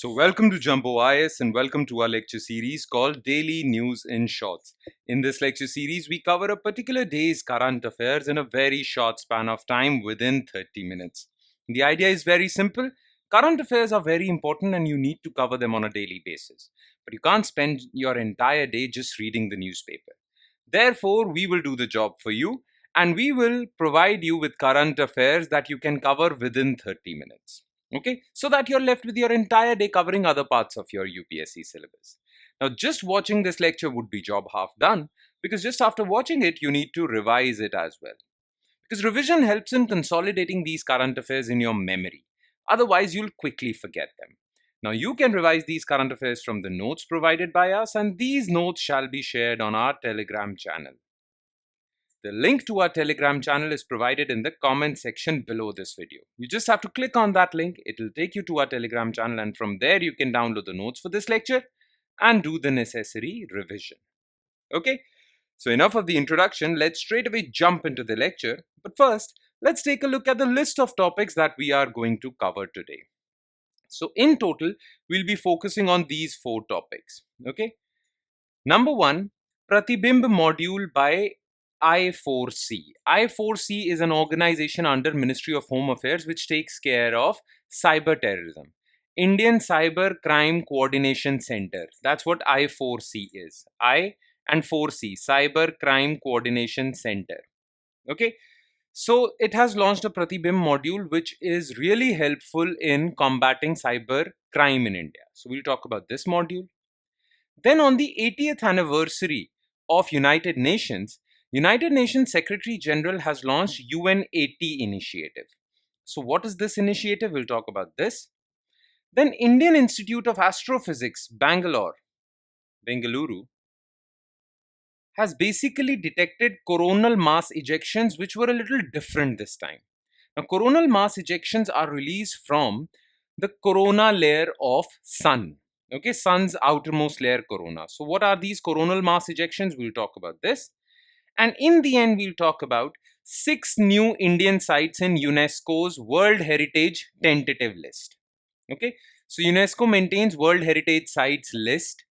So, welcome to Jumbo IS and welcome to our lecture series called Daily News in Shorts. In this lecture series, we cover a particular day's current affairs in a very short span of time within 30 minutes. The idea is very simple. Current affairs are very important and you need to cover them on a daily basis. But you can't spend your entire day just reading the newspaper. Therefore, we will do the job for you and we will provide you with current affairs that you can cover within 30 minutes. Okay, so that you're left with your entire day covering other parts of your UPSC syllabus. Now, just watching this lecture would be job half done because just after watching it, you need to revise it as well. Because revision helps in consolidating these current affairs in your memory. Otherwise, you'll quickly forget them. Now, you can revise these current affairs from the notes provided by us, and these notes shall be shared on our Telegram channel. The link to our Telegram channel is provided in the comment section below this video. You just have to click on that link. It will take you to our Telegram channel and from there you can download the notes for this lecture and do the necessary revision. Okay, so enough of the introduction. Let's straight away jump into the lecture. But first, let's take a look at the list of topics that we are going to cover today. So in total, we'll be focusing on these 4 topics. Okay, number 1, Pratibimb Module by I4C. I4C is an organization under Ministry of Home Affairs which takes care of cyber terrorism. Indian Cyber Crime Coordination Center. That's what I4C is. I and 4C, Cyber Crime Coordination Center. Okay. So it has launched a Pratibimb module which is really helpful in combating cyber crime in India. So we'll talk about this module. Then on the 80th anniversary of United Nations Secretary General has launched UN80 Initiative. So what is this initiative? We'll talk about this. Then Indian Institute of Astrophysics, Bengaluru, has basically detected coronal mass ejections which were a little different this time. Now, coronal mass ejections are released from the corona layer of sun. Okay, sun's outermost layer, corona. So what are these coronal mass ejections? We'll talk about this. And in the end, we'll talk about 6 new Indian sites in UNESCO's World Heritage Tentative list. Okay, so UNESCO maintains World Heritage Sites list.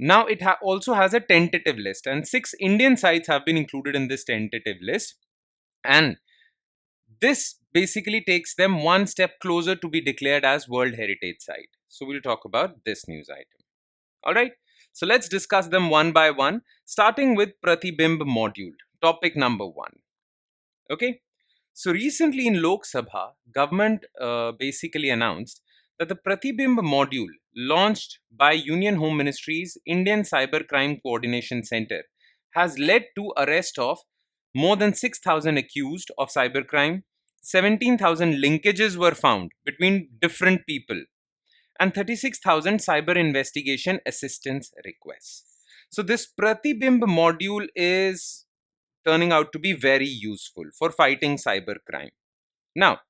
Now it also has a tentative list, and 6 Indian sites have been included in this tentative list. And this basically takes them one step closer to be declared as World Heritage Site. So we'll talk about this news item. All right. So let's discuss them one by one, starting with Pratibimb Module, topic number 1. Okay. So recently in Lok Sabha, government basically announced that the Pratibimb Module launched by Union Home Ministry's Indian Cybercrime Coordination Center has led to arrest of more than 6,000 accused of cybercrime, 17,000 linkages were found between different people, and 36,000 cyber investigation assistance requests. So this Pratibimb module is turning out to be very useful for fighting cybercrime. Now,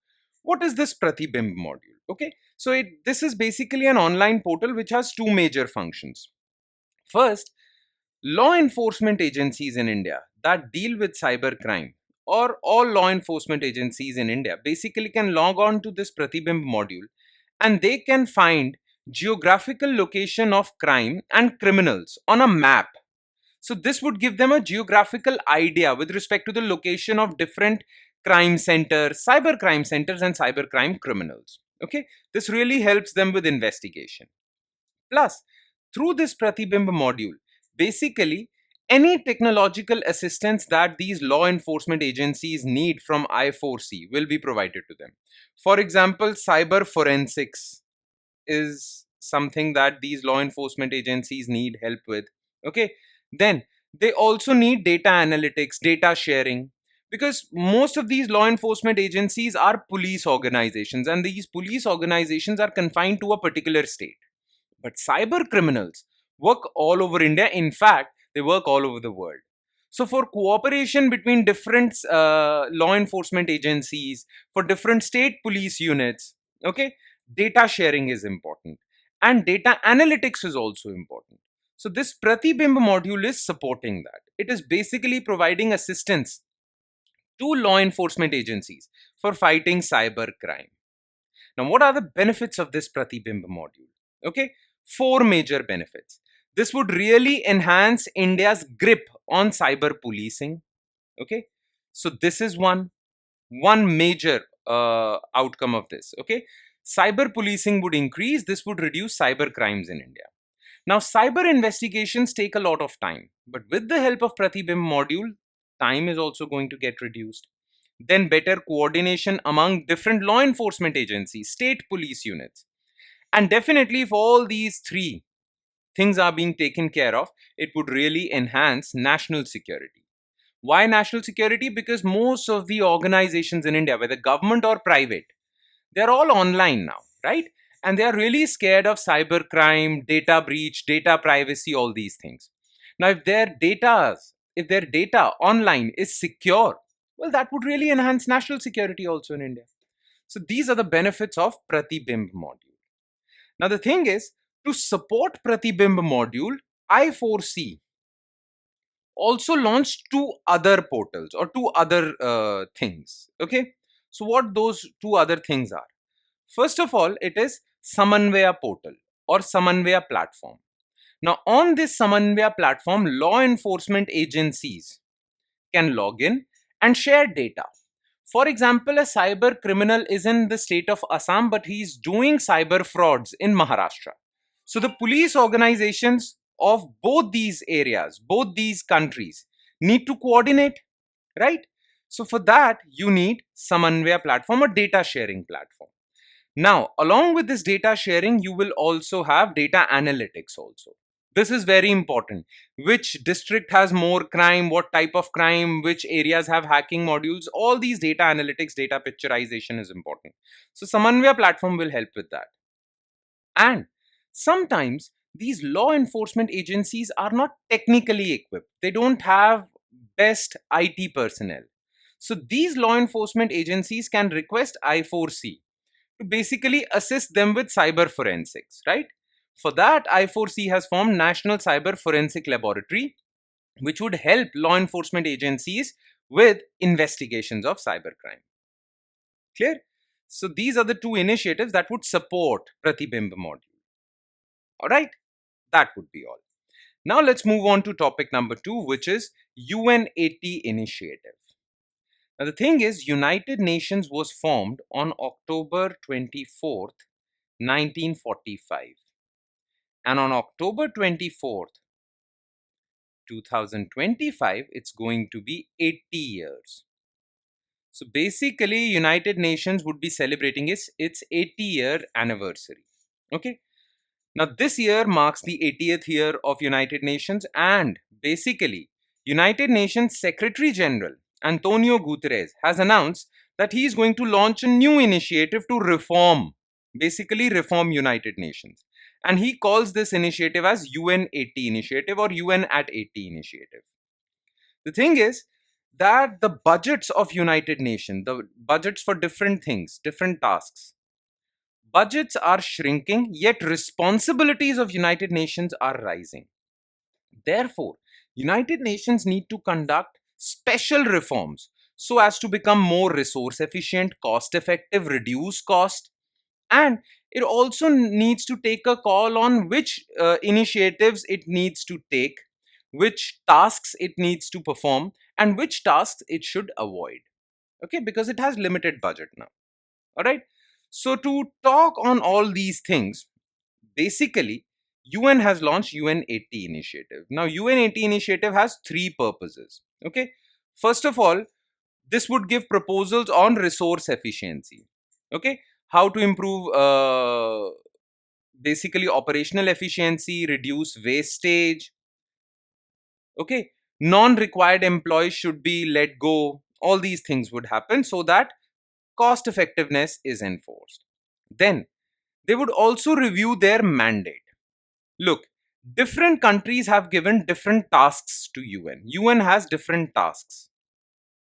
what is this Pratibimb module? Okay, so this is basically an online portal which has 2 major functions. First, law enforcement agencies in India that deal with cybercrime, or all law enforcement agencies in India, basically can log on to this Pratibimb module and they can find geographical location of crime and criminals on a map. So this would give them a geographical idea with respect to the location of different crime centers, cyber crime centers and cyber crime criminals. Okay, this really helps them with investigation. Plus, through this Pratibimb module, basically any technological assistance that these law enforcement agencies need from I4C will be provided to them. For example, cyber forensics is something that these law enforcement agencies need help with. Okay, then they also need data analytics, data sharing, because most of these law enforcement agencies are police organizations and these police organizations are confined to a particular state. But cyber criminals work all over India. In fact, they work all over the world. So for cooperation between different law enforcement agencies, for different state police units, okay, data sharing is important and data analytics is also important. So this Pratibimb module is supporting that. It is basically providing assistance to law enforcement agencies for fighting cyber crime. Now, what are the benefits of this Pratibimb module? Okay, four major benefits. This would really enhance India's grip on cyber policing. Okay, so this is one major outcome of this. Okay, cyber policing would increase. This would reduce cyber crimes in India. Now, cyber investigations take a lot of time, but with the help of Pratibimb module, time is also going to get reduced. Then better coordination among different law enforcement agencies, state police units. And definitely if all these three things are being taken care of, it would really enhance national security. Why national security? Because most of the organizations in India, whether government or private, they're all online now, right? And they are really scared of cyber crime, data breach, data privacy, all these things. Now, if their data online is secure, well, that would really enhance national security also in India. So these are the benefits of Pratibimb module. Now, the thing is, to support Pratibimb module, I4C also launched two other portals or two other things. Okay, so what those two other things are? First of all, it is Samanvaya portal or Samanvaya platform. Now, on this Samanvaya platform, law enforcement agencies can log in and share data. For example, a cyber criminal is in the state of Assam, but he's doing cyber frauds in Maharashtra. So the police organizations of both these areas, both these countries, need to coordinate, right? So for that, you need Samanvaya platform or data sharing platform. Now, along with this data sharing, you will also have data analytics also. This is very important. Which district has more crime, what type of crime, which areas have hacking modules, all these data analytics, data picturization is important. So Samanvaya platform will help with that. And sometimes these law enforcement agencies are not technically equipped. They don't have best IT personnel. So these law enforcement agencies can request I4C to basically assist them with cyber forensics, right? For that, I4C has formed National Cyber Forensic Laboratory, which would help law enforcement agencies with investigations of cybercrime. Clear? So these are the two initiatives that would support Pratibimb module. All right, that would be all. Now let's move on to topic number 2, which is UN80 Initiative. Now the thing is, United Nations was formed on October 24th, 1945. And on October 24th, 2025, it's going to be 80 years. So basically, United Nations would be celebrating its 80-year anniversary. Okay. Now, this year marks the 80th year of United Nations, and basically, United Nations Secretary General Antonio Guterres has announced that he is going to launch a new initiative to basically reform United Nations. And he calls this initiative as UN80 Initiative or UN at 80 Initiative. The thing is that the budgets of United Nations, the budgets for different things, different tasks, budgets are shrinking, yet responsibilities of United Nations are rising. Therefore, United Nations need to conduct special reforms so as to become more resource efficient, cost effective, reduce cost, and it also needs to take a call on which initiatives it needs to take, which tasks it needs to perform, and which tasks it should avoid. Okay, because it has limited budget now. All right. So to talk on all these things, basically, UN has launched UN80 Initiative. Now, UN80 Initiative has three purposes. Okay. First of all, this would give proposals on resource efficiency. Okay. How to improve basically operational efficiency, reduce wastage. Okay. Non-required employees should be let go. All these things would happen so that cost effectiveness is enforced. Then they would also review their mandate. Look, different countries have given different tasks to UN. UN has different tasks.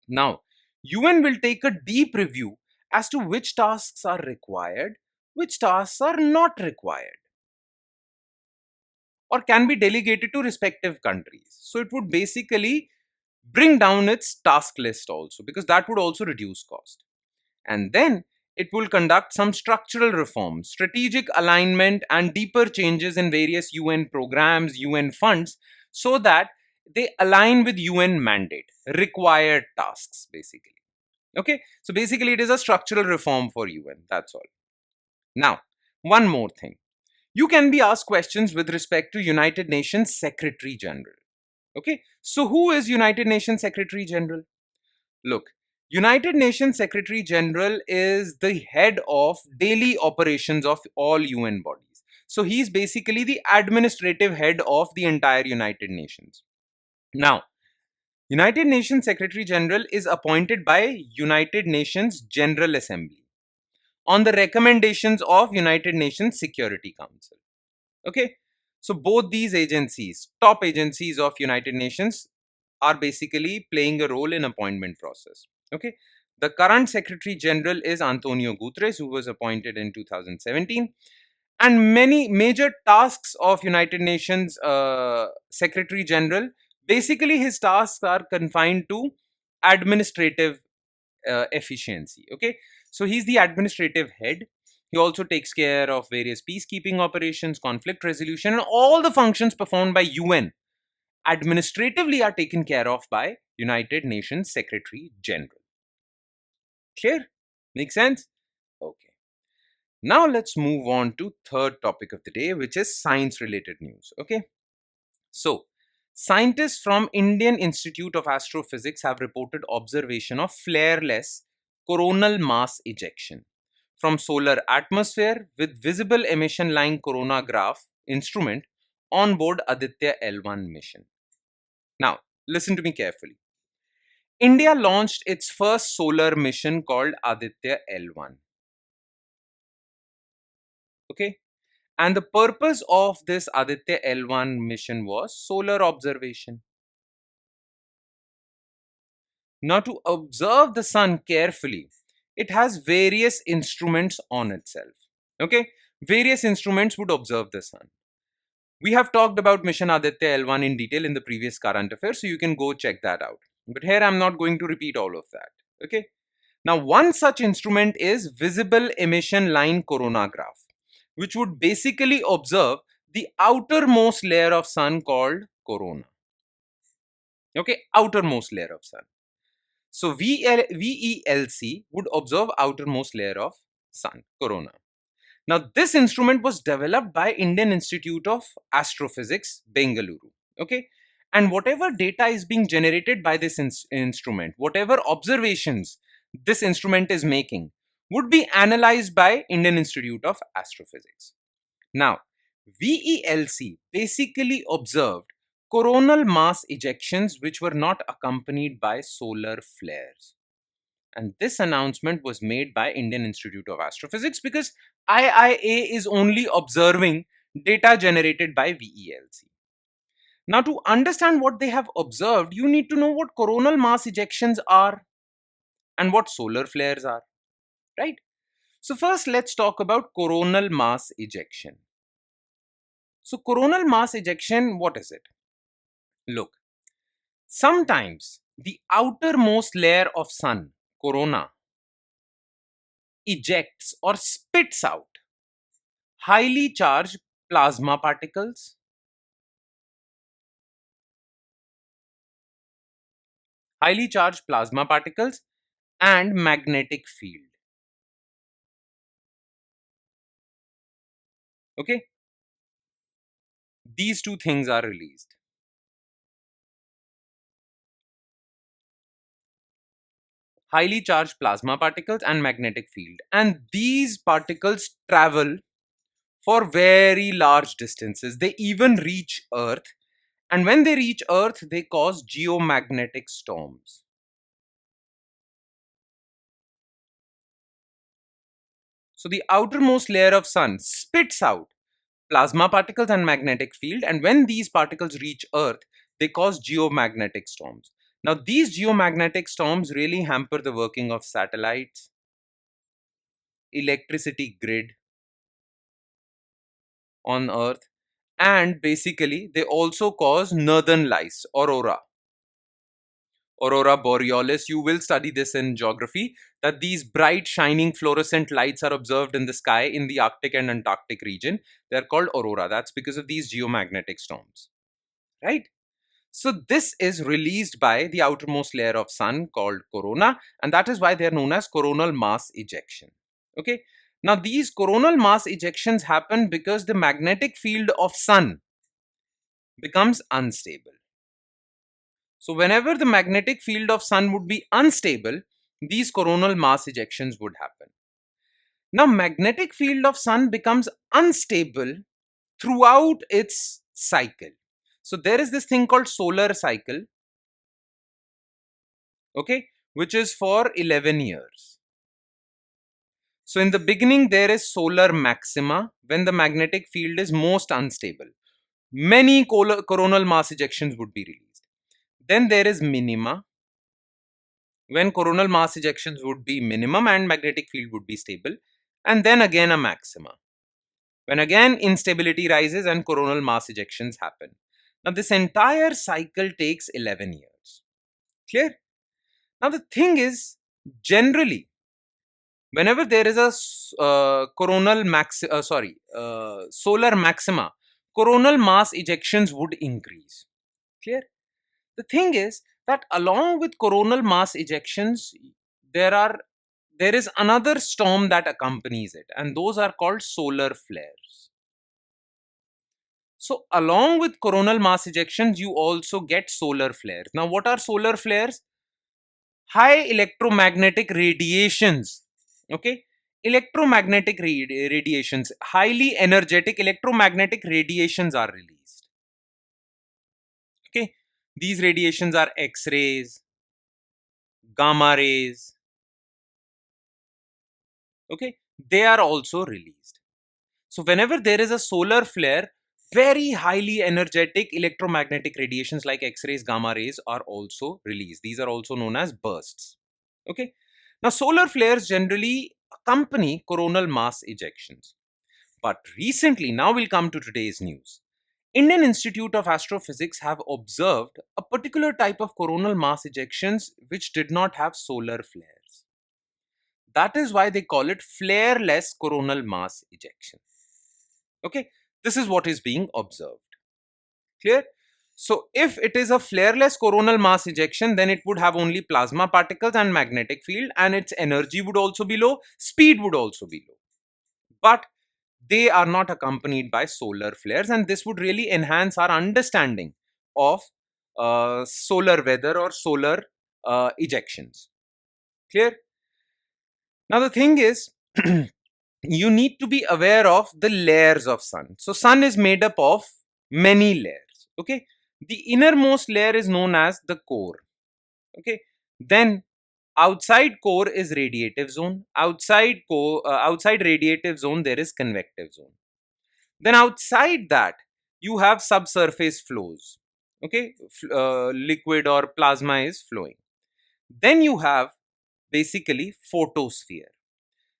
Now, UN will take a deep review as to which tasks are required, which tasks are not required, or can be delegated to respective countries. So it would basically bring down its task list also, because that would also reduce cost. And then it will conduct some structural reforms, strategic alignment, and deeper changes in various UN programs, UN funds, so that they align with UN mandate, required tasks, basically. Okay, so basically, it is a structural reform for UN. That's all. Now, one more thing. You can be asked questions with respect to United Nations Secretary General. Okay, so who is United Nations Secretary General? Look, United Nations Secretary General is the head of daily operations of all UN bodies. So he's basically the administrative head of the entire United Nations. Now, United Nations Secretary General is appointed by United Nations General Assembly on the recommendations of United Nations Security Council. Okay, so both these agencies, top agencies of United Nations, are basically playing a role in appointment process. Okay, the current Secretary General is Antonio Guterres, who was appointed in 2017, and many major tasks of United Nations Secretary General, basically his tasks are confined to administrative efficiency. Okay, so he's the administrative head. He also takes care of various peacekeeping operations, conflict resolution, and all the functions performed by UN administratively are taken care of by United Nations Secretary General. Clear? Make sense? Okay. Now let's move on to third topic of the day, which is science related news. Okay. So, scientists from Indian Institute of Astrophysics have reported observation of flare-less coronal mass ejection from solar atmosphere with visible emission line coronagraph instrument on board Aditya L1 mission. Now, listen to me carefully. India launched its first solar mission called Aditya L1. Okay? And the purpose of this Aditya L1 mission was solar observation. Now, to observe the sun carefully, it has various instruments on itself. Okay? Various instruments would observe the sun. We have talked about mission Aditya L1 in detail in the previous current affairs, so you can go check that out. But here I'm not going to repeat all of that. Okay? Now, one such instrument is visible emission line coronagraph, which would basically observe the outermost layer of sun called corona. Okay, outermost layer of sun. So VELC would observe outermost layer of sun, corona. Now, this instrument was developed by Indian Institute of Astrophysics, Bengaluru. Okay, and whatever data is being generated by this instrument, whatever observations this instrument is making, would be analyzed by Indian Institute of Astrophysics. Now, VELC basically observed coronal mass ejections which were not accompanied by solar flares. And this announcement was made by Indian Institute of Astrophysics because IIA is only observing data generated by VELC. Now, to understand what they have observed, you need to know what coronal mass ejections are and what solar flares are, right? So first, let's talk about coronal mass ejection. So coronal mass ejection, what is it? Look, sometimes the outermost layer of sun, corona, ejects or spits out highly charged plasma particles, and magnetic field. Okay, these two things are released. Highly charged plasma particles and magnetic field, and these particles travel for very large distances. They even reach Earth, and when they reach Earth, they cause geomagnetic storms. So the outermost layer of sun spits out plasma particles and magnetic field, and when these particles reach Earth, they cause geomagnetic storms. Now, these geomagnetic storms really hamper the working of satellites, electricity grid on Earth, and basically they also cause northern lights, aurora. Aurora borealis. You will study this in geography, that these bright shining fluorescent lights are observed in the sky in the Arctic and Antarctic region. They're called aurora. That's because of these geomagnetic storms, right? So this is released by the outermost layer of sun called corona, and that is why they are known as coronal mass ejection. Okay. Now these coronal mass ejections happen because the magnetic field of sun becomes unstable. So whenever the magnetic field of sun would be unstable, these coronal mass ejections would happen. Now magnetic field of sun becomes unstable throughout its cycle. So there is this thing called solar cycle, okay, which is for 11 years. So in the beginning, there is solar maxima when the magnetic field is most unstable. Many coronal mass ejections would be released. Then there is minima when coronal mass ejections would be minimum and magnetic field would be stable. And then again a maxima when again instability rises and coronal mass ejections happen. Now this entire cycle takes 11 years. Clear? Now the thing is, generally, whenever there is a solar maxima, coronal mass ejections would increase. Clear? The thing is that along with coronal mass ejections, there is another storm that accompanies it, and those are called solar flares. So along with coronal mass ejections, you also get solar flares. Now what are solar flares? High electromagnetic radiations. Okay, electromagnetic radiations, highly energetic electromagnetic radiations are released. Okay, these radiations are X-rays, gamma rays. Okay, they are also released. So whenever there is a solar flare, very highly energetic electromagnetic radiations like X-rays, gamma rays are also released. These are also known as bursts. Okay, now solar flares generally accompany coronal mass ejections. But recently, now we'll come to today's news. Indian Institute of Astrophysics have observed a particular type of coronal mass ejections which did not have solar flares. That is why they call it flare-less coronal mass ejection. Okay, this is what is being observed. Clear? So if it is a flare-less coronal mass ejection, then it would have only plasma particles and magnetic field, and its energy would also be low, speed would also be low. But they are not accompanied by solar flares, and this would really enhance our understanding of solar weather or solar ejections. Clear? Now the thing is, you need to be aware of the layers of sun. So sun is made up of many layers. Okay, the innermost layer is known as the core. Okay, then outside core is radiative zone. Outside radiative zone there is convective zone. Then outside that you have subsurface flows. Okay, liquid or plasma is flowing. Then you have basically photosphere.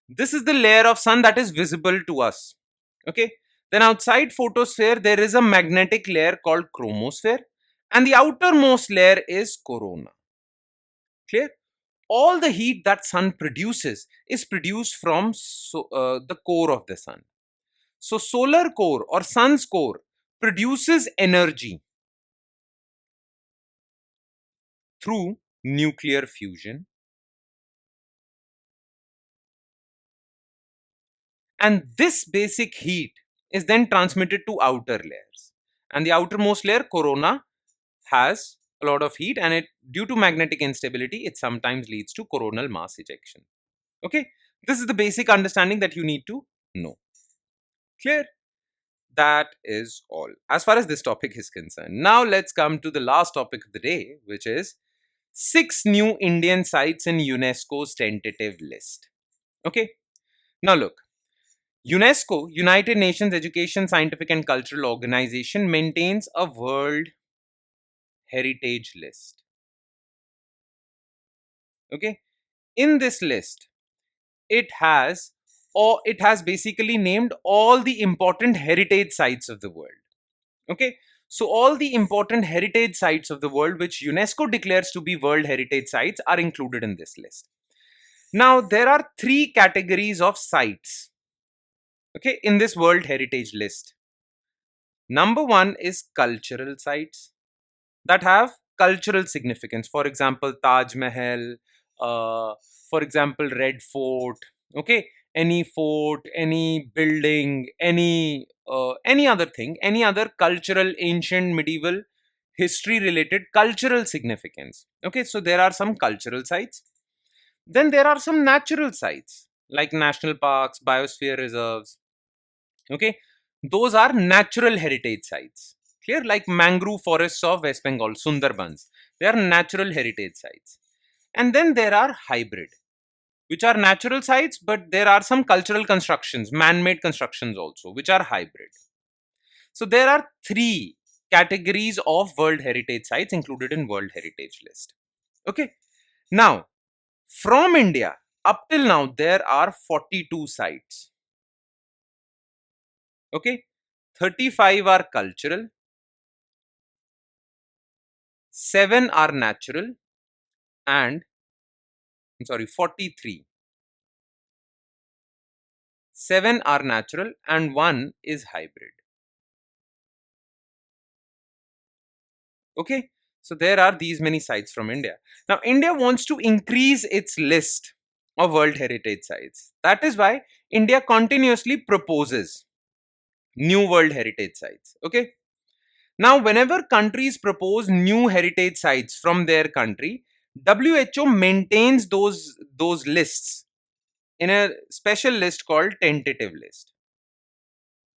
This is the layer of sun that is visible to us. Okay, then outside photosphere there is a magnetic layer called chromosphere, and the outermost layer is corona. Clear? All the heat that sun produces is produced from the core of the sun. So solar core or sun's core produces energy through nuclear fusion, and this basic heat is then transmitted to outer layers, and the outermost layer corona has a lot of heat, and it, due to magnetic instability, it sometimes leads to coronal mass ejection. Okay, this is the basic understanding that you need to know. Clear? That is all as far as this topic is concerned. Now let's come to the last topic of the day, which is 6 new Indian sites in UNESCO's tentative list. Okay, now look, UNESCO, United Nations Education, Scientific and Cultural Organization, maintains a World Heritage List. Okay, in this list, it has basically named all the important heritage sites of the world. Okay, So all the important heritage sites of the world which UNESCO declares to be World Heritage Sites are included in this list. Now there are three categories of sites, okay, in this World Heritage list. Number one is cultural sites that have cultural significance. For example, Taj Mahal, for example, Red Fort, okay, any fort, any building, any other thing, any other cultural, ancient, medieval, history related cultural significance. Okay, so there are some cultural sites. Then there are some natural sites like national parks, biosphere reserves. Okay, those are natural heritage sites. Clear? Like mangrove forests of West Bengal, Sundarbans. They are natural heritage sites. And then there are hybrid, which are natural sites, but there are some cultural constructions, man-made constructions also, which are hybrid. So there are three categories of World Heritage Sites included in World Heritage List. Okay. Now, from India, up till now, there are 42 sites. Okay. 35 are cultural, 7 are natural, and 43. 7 are natural and 1 is hybrid. Okay, so there are these many sites from India. Now, India wants to increase its list of World Heritage Sites. That is why India continuously proposes new World Heritage Sites. Okay, now whenever countries propose new heritage sites from their country, WHO maintains those lists in a special list called tentative list.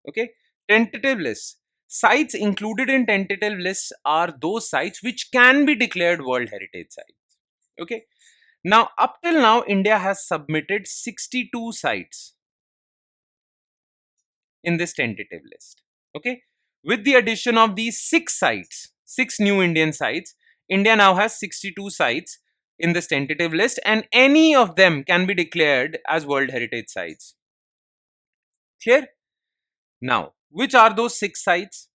Okay, tentative lists. Sites included in tentative lists are those sites which can be declared World Heritage Sites. Okay, now up till now, India has submitted 62 sites in this tentative list. Okay, with the addition of these 6 new Indian sites, India now has 62 sites in this tentative list, and any of them can be declared as World Heritage Sites. Clear? Now, which are those 6 sites?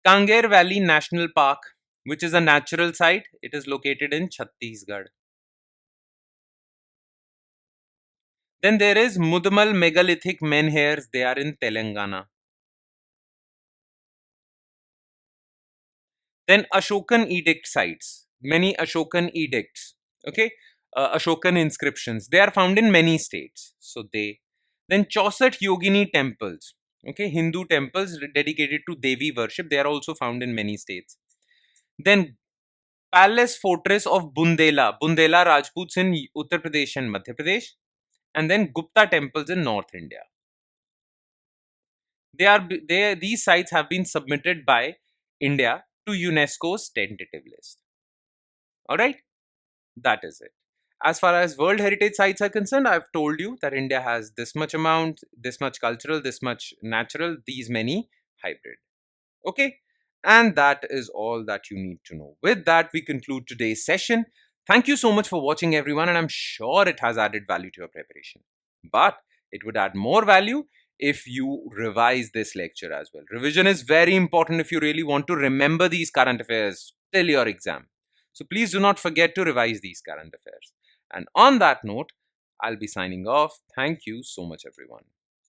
Kanger Valley National Park, which is a natural site, it is located in Chhattisgarh. Then there is Mudmal megalithic menhirs, they are in Telangana. Then Ashokan edict sites, many Ashokan edicts, okay, Ashokan inscriptions, they are found in many states. So they, then Chauset Yogini temples, okay, Hindu temples dedicated to Devi worship, they are also found in many states. Then Palace fortress of Bundela Rajputs in Uttar Pradesh and Madhya Pradesh, and then Gupta temples in North India. These sites have been submitted by India to UNESCO's tentative list. All right, that is it. As far as World Heritage Sites are concerned, I've told you that India has this much amount, this much cultural, this much natural, these many hybrid. Okay, and that is all that you need to know. With that, we conclude today's session. Thank you so much for watching, everyone, and I'm sure it has added value to your preparation. But it would add more value if you revise this lecture as well. Revision is very important if you really want to remember these current affairs till your exam. So please do not forget to revise these current affairs. And on that note, I'll be signing off. Thank you so much, everyone.